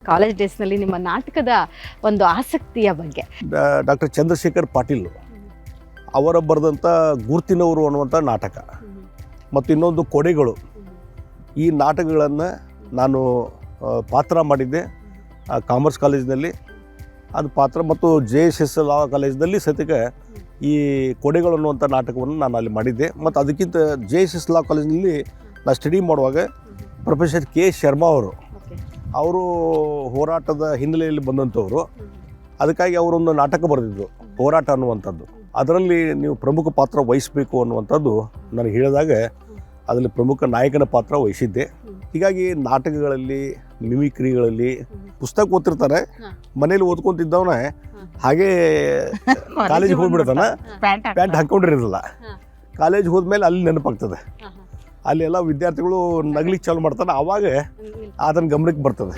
College ಡೇಸ್ನಲ್ಲಿ ನಿಮ್ಮ ನಾಟಕದ ಒಂದು ಆಸಕ್ತಿಯ ಬಗ್ಗೆ. ಡಾಕ್ಟರ್ ಚಂದ್ರಶೇಖರ್ ಪಾಟೀಲ್ ಅವರ ಬರೆದಂಥ ಗುರ್ತಿನವರು ಅನ್ನುವಂಥ ನಾಟಕ ಮತ್ತು ಇನ್ನೊಂದು ಕೊಡೆಗಳು, ಈ ನಾಟಕಗಳನ್ನು ನಾನು ಪಾತ್ರ ಮಾಡಿದ್ದೆ ಕಾಮರ್ಸ್ ಕಾಲೇಜಿನಲ್ಲಿ. ಅದು ಪಾತ್ರ ಮತ್ತು JSS ಲಾ ಕಾಲೇಜಿನಲ್ಲಿ ಸದ್ಯಕ್ಕೆ ಈ ಕೊಡೆಗಳು ಅನ್ನುವಂಥ ನಾಟಕವನ್ನು ನಾನು ಅಲ್ಲಿ ಮಾಡಿದ್ದೆ. ಮತ್ತು ಅದಕ್ಕಿಂತ JSS ಲಾ ಕಾಲೇಜಿನಲ್ಲಿ ನಾನು ಸ್ಟಡಿ ಮಾಡುವಾಗ ಪ್ರೊಫೆಸರ್ K. ಶರ್ಮಾ ಅವರು ಹೋರಾಟದ ಹಿನ್ನೆಲೆಯಲ್ಲಿ ಬಂದಂಥವರು. ಅದಕ್ಕಾಗಿ ಅವರೊಂದು ನಾಟಕ ಬರೆದಿದ್ದರು, ಹೋರಾಟ ಅನ್ನುವಂಥದ್ದು. ಅದರಲ್ಲಿ ನೀವು ಪ್ರಮುಖ ಪಾತ್ರ ವಹಿಸಬೇಕು ಅನ್ನುವಂಥದ್ದು ನನಗೆ ಹೇಳಿದಾಗ ಅದರಲ್ಲಿ ಪ್ರಮುಖ ನಾಯಕನ ಪಾತ್ರ ವಹಿಸಿದ್ದೆ. ಹೀಗಾಗಿ ನಾಟಕಗಳಲ್ಲಿ, ಮಿಮಿಕ್ರಿಗಳಲ್ಲಿ ಪುಸ್ತಕ ಓದ್ತಿರ್ತಾರೆ, ಮನೇಲಿ ಓದ್ಕೊತಿದ್ದವನ ಹಾಗೇ ಕಾಲೇಜಿಗೆ ಹೋಗ್ಬಿಡ್ತಾನೆ, ಪ್ಯಾಂಟ್ ಹಾಕ್ಕೊಂಡಿರೋದಿಲ್ಲ. ಕಾಲೇಜಿಗೆ ಹೋದ್ಮೇಲೆ ಅಲ್ಲಿ ನೆನಪಾಗ್ತದೆ, ಅಲ್ಲಿ ಎಲ್ಲ ವಿದ್ಯಾರ್ಥಿಗಳು ನಗ್ಲಿಕ್ಕೆ ಚಾಲು ಮಾಡ್ತಾನೆ, ಆವಾಗ ಅದನ್ನ ಗಮನಕ್ಕೆ ಬರ್ತದೆ.